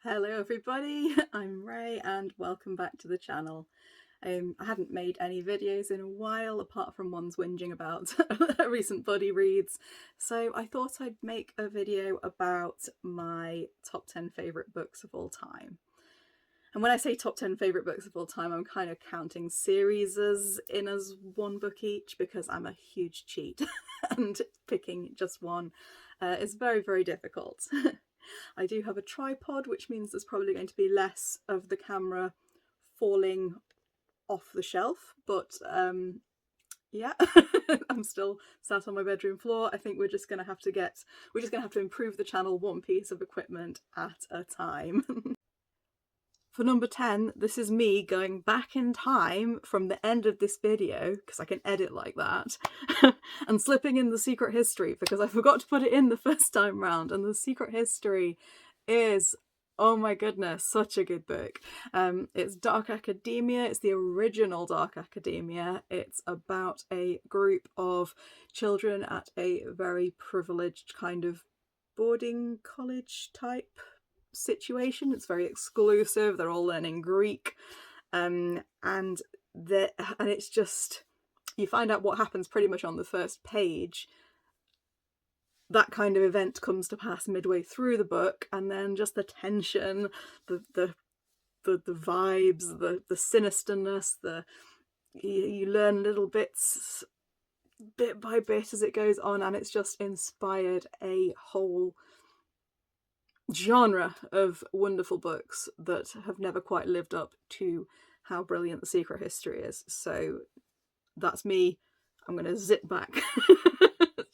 Hello everybody, I'm Ray and welcome back to the channel. I hadn't made any videos in a while apart from ones whinging about recent buddy reads, so I thought I'd make a video about my top 10 favourite books of all time. And when I say top 10 favourite books of all time, I'm kind of counting series as one book each because I'm a huge cheat and picking just one is very, very difficult. I do have a tripod, which means there's probably going to be less of the camera falling off the shelf, but yeah, I'm still sat on my bedroom floor. I think we're just gonna have to improve the channel one piece of equipment at a time. For number 10, this is me going back in time from the end of this video, because I can edit like that, and slipping in The Secret History, because I forgot to put it in the first time round, and The Secret History is, oh my goodness, such a good book. It's Dark Academia, it's the original Dark Academia. It's about a group of children at a very privileged kind of boarding college type situation. It's very exclusive, they're all learning Greek, and it's just, you find out what happens pretty much on the first page. That kind of event comes to pass midway through the book, and then just the tension, the vibes, the sinisterness, you learn little bits bit by bit as it goes on, and it's just inspired a whole genre of wonderful books that have never quite lived up to how brilliant The Secret History is. So that's me. I'm going to zip back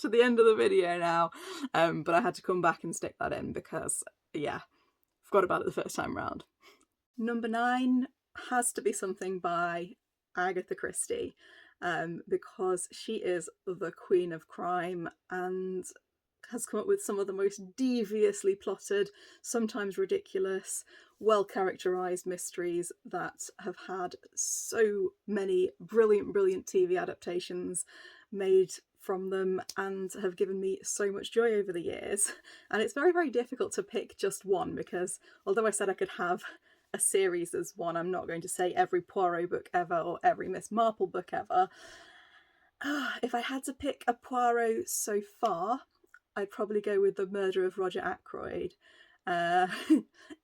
to the end of the video now, but I had to come back and stick that in because, yeah, forgot about it the first time round. Number 9 has to be something by Agatha Christie, because she is the queen of crime and has come up with some of the most deviously plotted, sometimes ridiculous, well-characterised mysteries that have had so many brilliant TV adaptations made from them and have given me so much joy over the years. And it's very, very difficult to pick just one because although I said I could have a series as one, I'm not going to say every Poirot book ever or every Miss Marple book ever. If I had to pick a Poirot so far, I'd probably go with The Murder of Roger Ackroyd.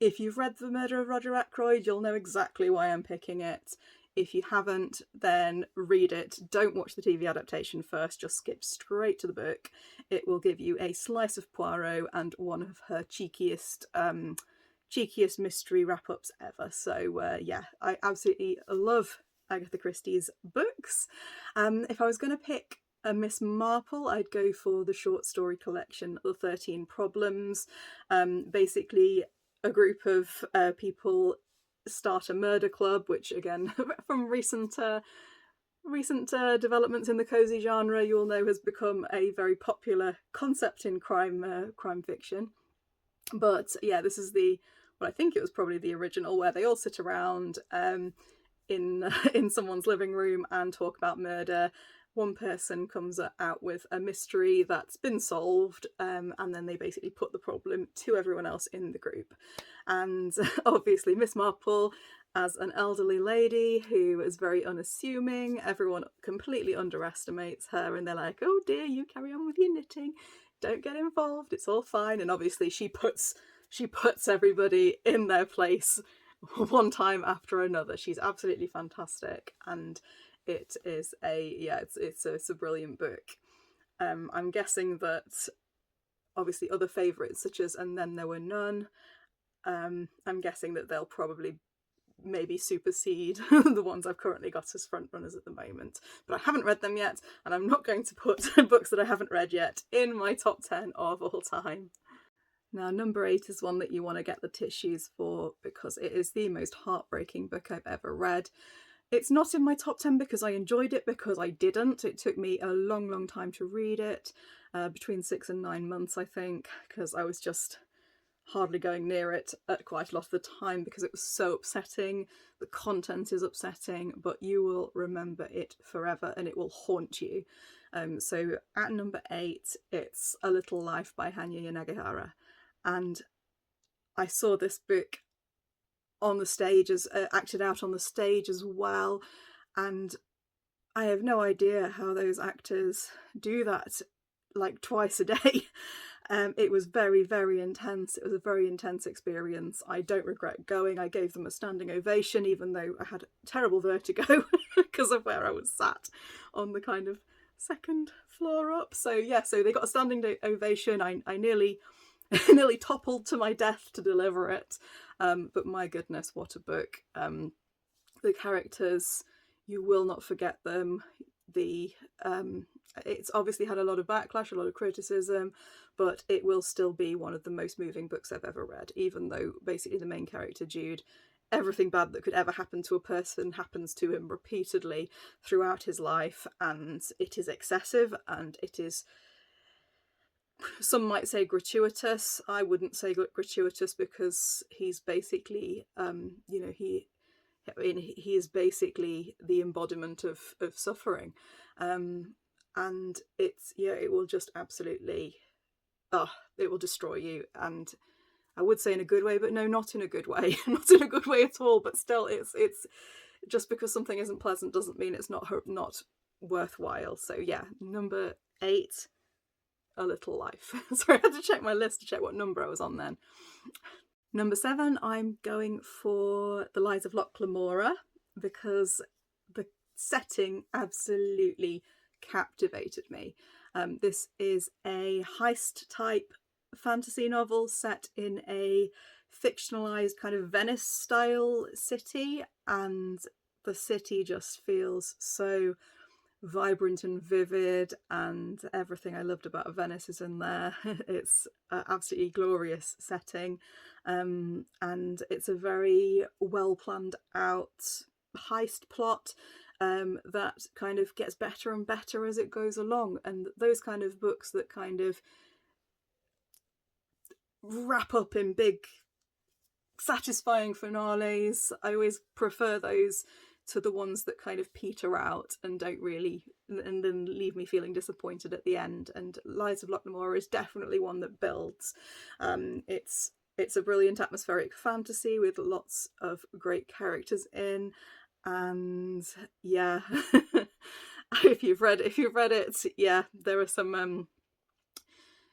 If you've read The Murder of Roger Ackroyd, you'll know exactly why I'm picking it. If you haven't, then read it. Don't watch the TV adaptation first, just skip straight to the book. It will give you a slice of Poirot and one of her cheekiest mystery wrap-ups ever. So yeah, I absolutely love Agatha Christie's books. If I was going to pick a Miss Marple, I'd go for the short story collection The 13 Problems. Basically, a group of people start a murder club, which again, from recent developments in the cozy genre, you all know has become a very popular concept in crime fiction. But yeah, this is what I think it was probably the original, where they all sit around in someone's living room and talk about murder. One person comes out with a mystery that's been solved, and then they basically put the problem to everyone else in the group. And obviously Miss Marple, as an elderly lady who is very unassuming, everyone completely underestimates her and they're like, oh dear, you carry on with your knitting, don't get involved, it's all fine. And obviously she puts everybody in their place one time after another. She's absolutely fantastic, and it is it's a brilliant book. I'm guessing that obviously other favourites such as And Then There Were None, I'm guessing that they'll probably maybe supersede the ones I've currently got as front runners at the moment. But I haven't read them yet, and I'm not going to put books that I haven't read yet in my top 10 of all time. Now, number 8 is one that you want to get the tissues for because it is the most heartbreaking book I've ever read. It's not in my top 10 because I enjoyed it, because I didn't. It took me a long time to read it, between 6 and 9 months, I think, because I was just hardly going near it at quite a lot of the time because it was so upsetting. The content is upsetting, but you will remember it forever and it will haunt you. So at number 8, it's A Little Life by Hanya Yanagihara. And I saw this book on the stage, as acted out on the stage as well, and I have no idea how those actors do that like twice a day. It was very, very intense. It was a very intense experience. I don't regret going. I gave them a standing ovation, even though I had terrible vertigo because of where I was sat on the kind of second floor up. So yeah, so they got a standing ovation. I nearly nearly toppled to my death to deliver it. But my goodness, what a book. The characters, you will not forget them. It's obviously had a lot of backlash, a lot of criticism, but it will still be one of the most moving books I've ever read, even though basically the main character, Jude, everything bad that could ever happen to a person happens to him repeatedly throughout his life, and it is excessive, and it is, some might say, gratuitous. I wouldn't say gratuitous, because he's basically, he is basically the embodiment of suffering, and it will just absolutely, it will destroy you. And I would say in a good way, but no, not in a good way. Not in a good way at all. But still, it's just because something isn't pleasant doesn't mean it's not worthwhile. So yeah, number 8, A Little Life. Sorry, I had to check my list to check what number I was on then. Number 7, I'm going for The Lies of Loch Lamora, because the setting absolutely captivated me. This is a heist type fantasy novel set in a fictionalized kind of Venice style city, and the city just feels so vibrant and vivid, and everything I loved about Venice is in there. It's an absolutely glorious setting, and it's a very well planned out heist plot that kind of gets better and better as it goes along. And those kind of books that kind of wrap up in big satisfying finales, I always prefer those to the ones that kind of peter out and don't really, and then leave me feeling disappointed at the end. And Lies of Loch Lamora is definitely one that builds. It's a brilliant atmospheric fantasy with lots of great characters in, and yeah, if you've read it, yeah, there are some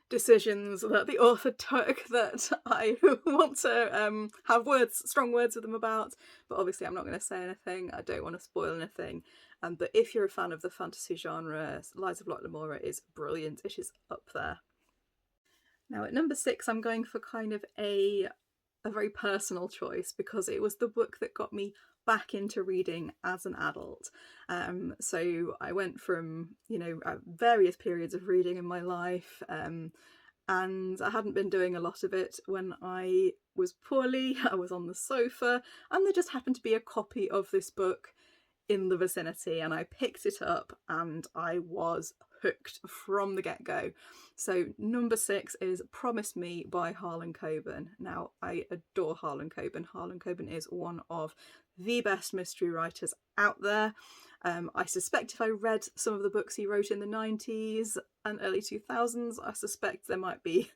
decisions that the author took that I want to have strong words with them about, but obviously I'm not going to say anything. I don't want to spoil anything. But if you're a fan of the fantasy genre, Lies of Loch Lamora is brilliant. It is up there. Now at number 6, I'm going for kind of a very personal choice, because it was the book that got me back into reading as an adult. So I went from, various periods of reading in my life, and I hadn't been doing a lot of it when I was poorly. I was on the sofa, and there just happened to be a copy of this book in the vicinity, and I picked it up, and I was hooked from the get-go. So number 6 is Promise Me by Harlan Coben. Now, I adore Harlan Coben. Harlan Coben is one of the best mystery writers out there. I suspect if I read some of the books he wrote in the 90s and early 2000s, I suspect there might be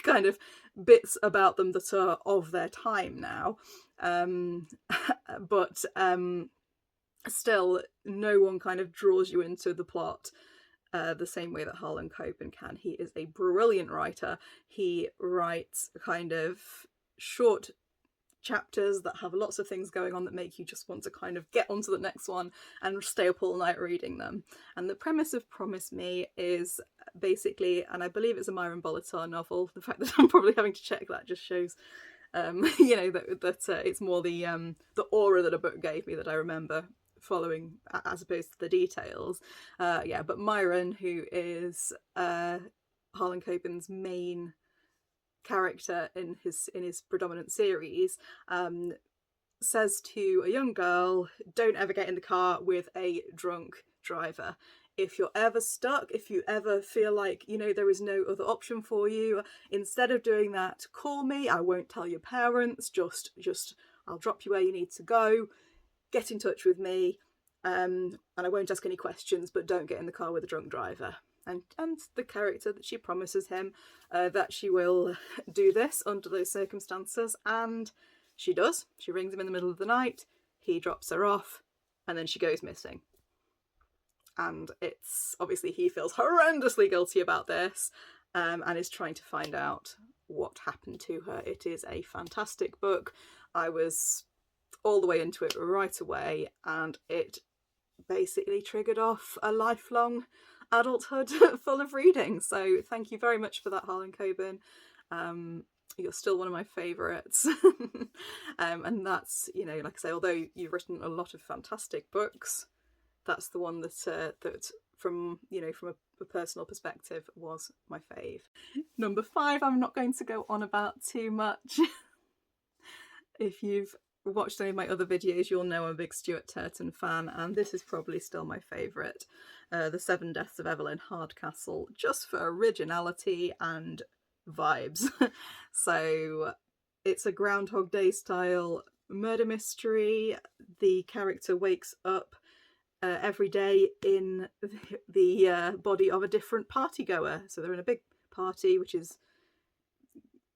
kind of bits about them that are of their time now. But still, no one kind of draws you into the plot the same way that Harlan Coben can. He is a brilliant writer. He writes kind of short chapters that have lots of things going on that make you just want to kind of get onto the next one and stay up all night reading them. And the premise of Promise Me is basically, and I believe it's a Myron Bolitar novel. The fact that I'm probably having to check that just shows that it's more the aura that a book gave me that I remember following as opposed to the details. But Myron, who is Harlan Coben's main character in his predominant series, says to a young girl, don't ever get in the car with a drunk driver. If you're ever stuck, if you ever feel like, there is no other option for you, instead of doing that, call me. I won't tell your parents, just I'll drop you where you need to go. Get in touch with me, and I won't ask any questions, but don't get in the car with a drunk driver. and the character that she promises him that she will do this under those circumstances, and she does. She rings him in the middle of the night, he drops her off, and then she goes missing. And it's obviously he feels horrendously guilty about this, and is trying to find out what happened to her. It is a fantastic book. I was all the way into it right away, and it basically triggered off a lifelong adulthood full of reading. So thank you very much for that, Harlan Coben. You're still one of my favourites. And that's, you know, like I say, although you've written a lot of fantastic books, that's the one that that from, you know, from a personal perspective was my fave. Number 5, I'm not going to go on about too much. If you've watched any of my other videos, you'll know I'm a big Stuart Turton fan, and this is probably still my favourite. The 7 Deaths of Evelyn Hardcastle, just for originality and vibes. So it's a Groundhog Day style murder mystery. The character wakes up every day in the body of a different party goer. So they're in a big party, which is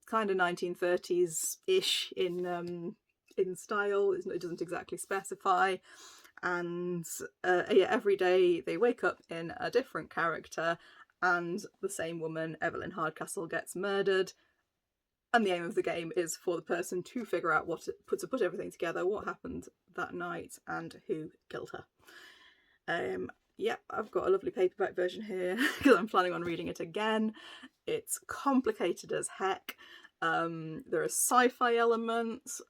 kind of 1930s-ish in style. It doesn't exactly specify. And yeah, every day they wake up in a different character, and the same woman, Evelyn Hardcastle, gets murdered. And the aim of the game is for the person to figure out to put everything together, what happened that night and who killed her. Yeah, I've got a lovely paperback version here because I'm planning on reading it again. It's complicated as heck. There are sci-fi elements,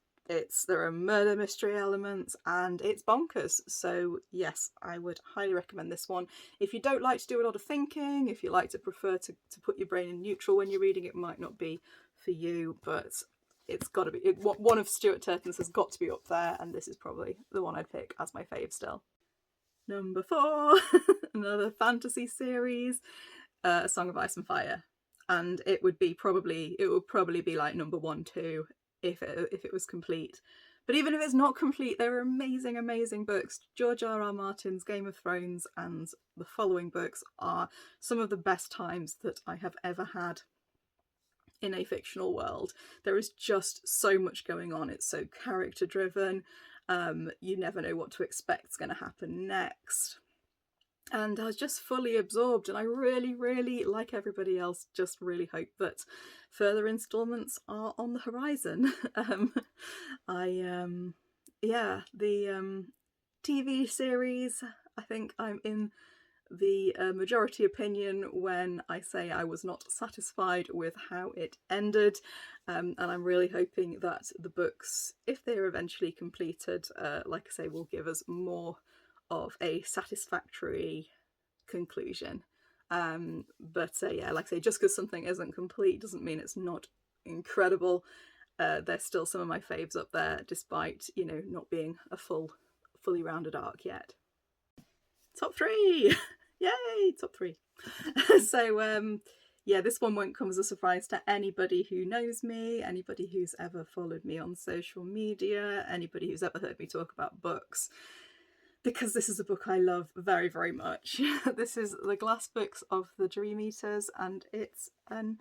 there are murder mystery elements, and it's bonkers. So yes, I would highly recommend this one. If you don't like to do a lot of thinking, if you like to prefer to put your brain in neutral when you're reading, it might not be for you, but it's got to be. One of Stuart Turton's has got to be up there, and this is probably the one I'd pick as my fave still. Number 4, another fantasy series, A Song of Ice and Fire, and it would probably be like number 1, 2 if it was complete. But even if it's not complete, there are amazing books. George R.R. Martin's Game of Thrones and the following books are some of the best times that I have ever had in a fictional world. There is just so much going on. It's so character driven. You never know what to expect's going to happen next. And I was just fully absorbed, and I really, like everybody else, just really hope that further instalments are on the horizon. Yeah, the TV series, I think I'm in the majority opinion when I say I was not satisfied with how it ended, and I'm really hoping that the books, if they are eventually completed, like I say, will give us more of a satisfactory conclusion. But yeah, like I say, just because something isn't complete doesn't mean it's not incredible. There's still some of my faves up there, despite, you know, not being a fully rounded arc yet. Top 3! Yay, top 3. So yeah, this one won't come as a surprise to anybody who knows me, anybody who's ever followed me on social media, anybody who's ever heard me talk about books, because this is a book I love very much. This is The Glass Books of the Dream Eaters, and it's an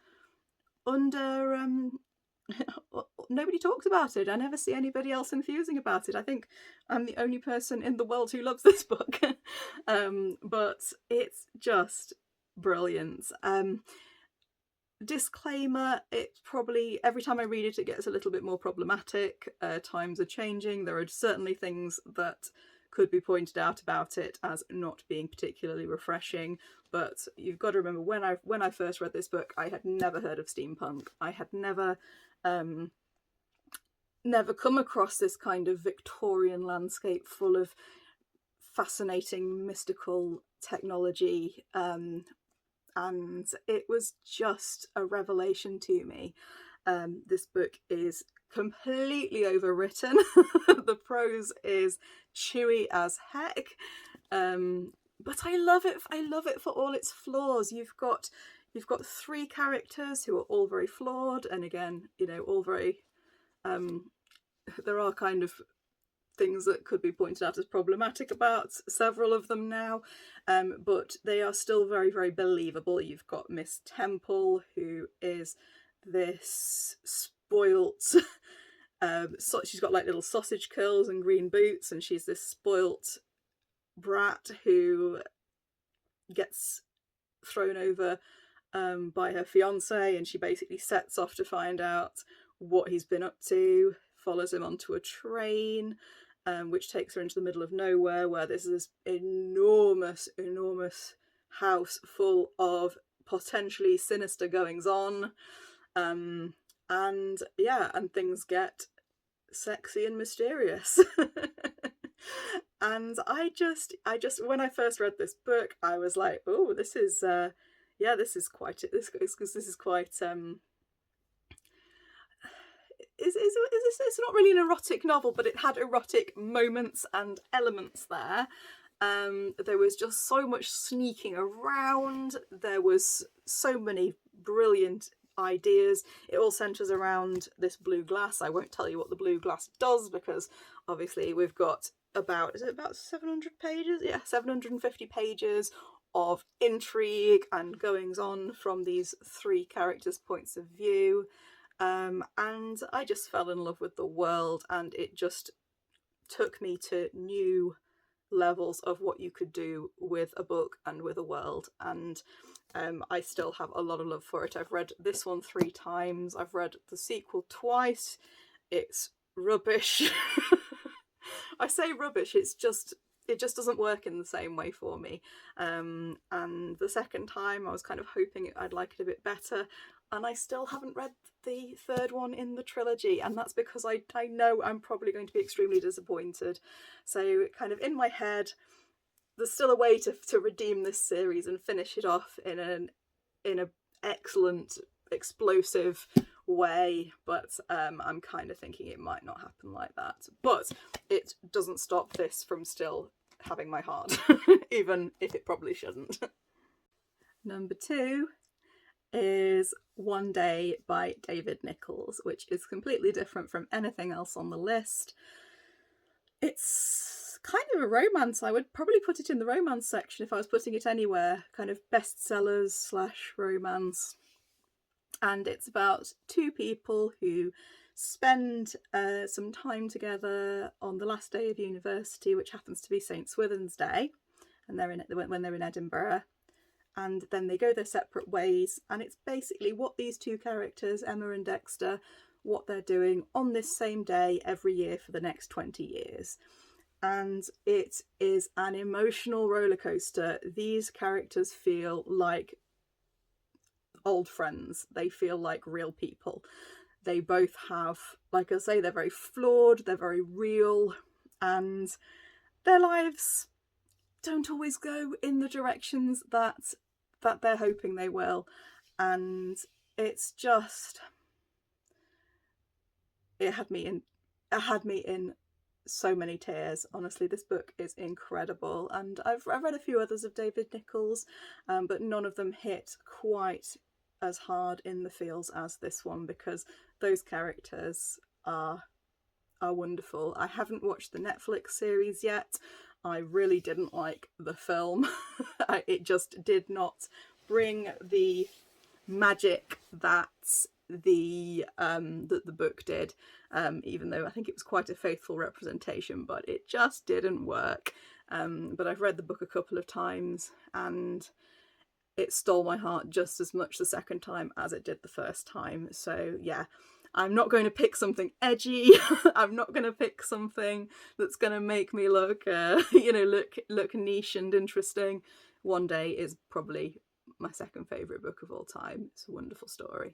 nobody talks about it. I never see anybody else enthusing about it. I think I'm the only person in the world who loves this book. But it's just brilliant. Disclaimer, it probably, every time I read it, it gets a little bit more problematic. Times are changing. There are certainly things that could be pointed out about it as not being particularly refreshing, but you've got to remember, when I first read this book, I had never heard of steampunk. I had never come across this kind of Victorian landscape full of fascinating mystical technology, and it was just a revelation to me. This book is completely overwritten. The prose is chewy as heck, but I love it for all its flaws. You've got 3 characters who are all very flawed, and again, you know, all very there are kind of things that could be pointed out as problematic about several of them now, but they are still very, very believable. You've got Miss Temple, who is this spoilt so she's got like little sausage curls and green boots, and she's this spoilt brat who gets thrown over by her fiance, and she basically sets off to find out what he's been up to, follows him onto a train, which takes her into the middle of nowhere, where there's this enormous house full of potentially sinister goings on, and yeah, and things get sexy and mysterious. And I just when I first read this book, I was like, oh, this is this is quite it's not really an erotic novel, but it had erotic moments and elements there. There was just so much sneaking around. There was so many brilliant ideas. It all centres around this blue glass. I won't tell you what the blue glass does, because obviously we've got about 700 pages? Yeah, 750 pages of intrigue and goings on from these three characters' points of view. And I just fell in love with the world, and it just took me to new levels of what you could do with a book and with a world. And I still have a lot of love for it. I've read this one 3 times. I've read the sequel twice. It's rubbish. I say rubbish, it just doesn't work in the same way for me. And the second time I was kind of hoping I'd like it a bit better, and I still haven't read the third one in the trilogy, and that's because I know I'm probably going to be extremely disappointed. So kind of in my head, there's still a way to redeem this series and finish it off in an excellent, explosive way, but I'm kind of thinking it might not happen like that. But it doesn't stop this from still having my heart, even if it probably shouldn't. Number 2 is One Day by David Nicholls, which is completely different from anything else on the list. It's kind of a romance. I would probably put it in the romance section if I was putting it anywhere, kind of bestsellers / romance. And it's about 2 people who spend some time together on the last day of university, which happens to be St. Swithin's Day, and when they're in Edinburgh, and then they go their separate ways. And it's basically what these 2 characters, Emma and Dexter, what they're doing on this same day every year for the next 20 years. And it is an emotional roller coaster. These characters feel like old friends. They feel like real people. They both have, like I say, they're very flawed, they're very real, and their lives don't always go in the directions that they're hoping they will. And it's just, it had me in so many tears. Honestly, this book is incredible, and I've read a few others of David Nicholls, but none of them hit quite as hard in the feels as this one, because those characters are wonderful. I haven't watched the Netflix series yet. I really didn't like the film. It just did not bring the magic that the book did, even though I think it was quite a faithful representation, but it just didn't work. But I've read the book a couple of times, and it stole my heart just as much the second time as it did the first time. So yeah, I'm not going to pick something edgy. I'm not going to pick something that's going to make me look look niche and interesting. One Day is probably my second favourite book of all time. It's a wonderful story.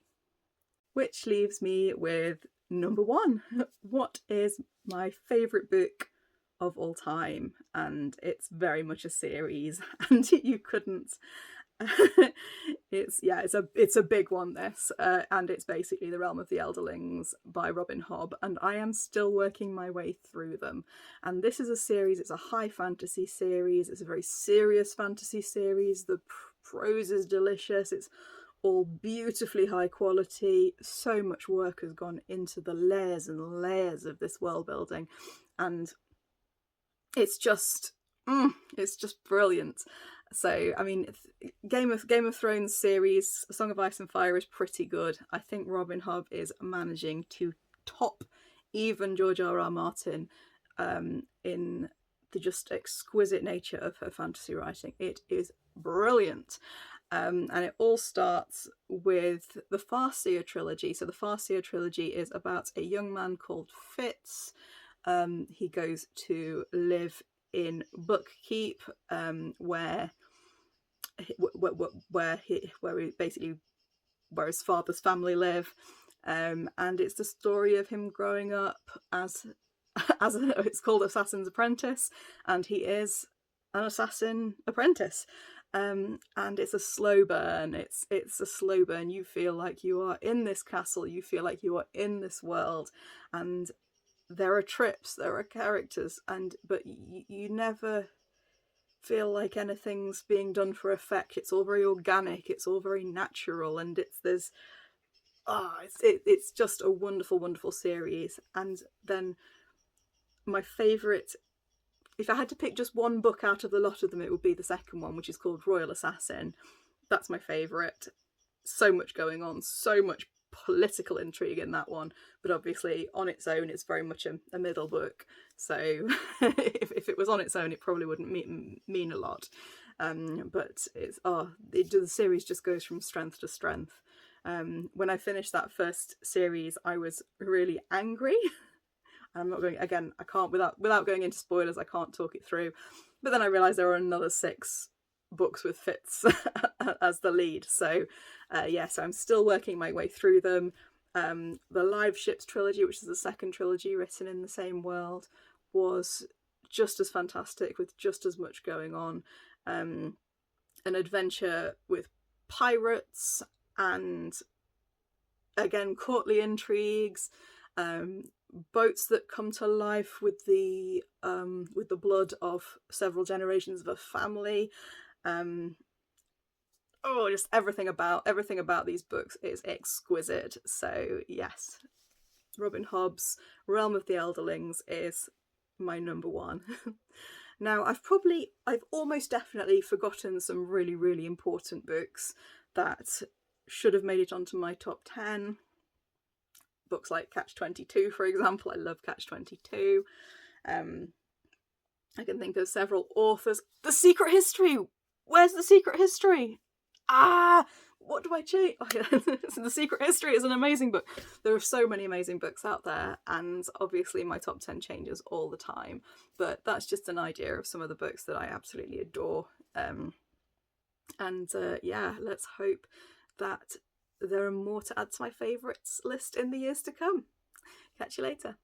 Which leaves me with number 1. What is my favourite book of all time? And it's very much a series, and you couldn't it's a big one, this, and it's basically The Realm of the Elderlings by Robin Hobb, and I am still working my way through them. And this is a series, it's a high fantasy series, it's a very serious fantasy series. The prose is delicious, it's all beautifully high quality. So much work has gone into the layers and layers of this world building, and it's just brilliant. So I mean, Game of Thrones series, Song of Ice and Fire is pretty good. I think Robin Hobb is managing to top even George R.R. Martin in the just exquisite nature of her fantasy writing. It is brilliant. And it all starts with the Farseer trilogy. So the Farseer trilogy is about a young man called Fitz. He goes to live in Buckkeep, where his father's family live, and it's the story of him growing up as it's called Assassin's Apprentice, and he is an assassin apprentice. And it's a slow burn. It's a slow burn. You feel like you are in this castle. You feel like you are in this world, and there are trips, there are characters, but you never feel like anything's being done for effect. It's all very organic. It's all very natural, and it's just a wonderful, wonderful series. And then my favourite, if I had to pick just one book out of the lot of them, it would be the second one, which is called Royal Assassin. That's my favourite. So much going on, so much political intrigue in that one, but obviously on its own it's very much a middle book, so if it was on its own it probably wouldn't mean a lot, but the series just goes from strength to strength. When I finished that first series I was really angry. I'm not going, again, I can't, without going into spoilers, I can't talk it through. But then I realised there were another 6 books with Fitz as the lead. So so I'm still working my way through them. The Live Ships trilogy, which is the second trilogy written in the same world, was just as fantastic, with just as much going on. An adventure with pirates and, again, courtly intrigues. Boats that come to life with the blood of several generations of a family. Just everything about these books is exquisite. So yes, Robin Hobb's Realm of the Elderlings is my number one. Now I've almost definitely forgotten some really, really important books that should have made it onto my top 10. Books like Catch-22, for example. I love Catch-22. I can think of several authors. The Secret History! Where's The Secret History? What do I change? Oh, yeah. The Secret History is an amazing book. There are so many amazing books out there, and obviously my top 10 changes all the time, but that's just an idea of some of the books that I absolutely adore. Let's hope that there are more to add to my favourites list in the years to come. Catch you later.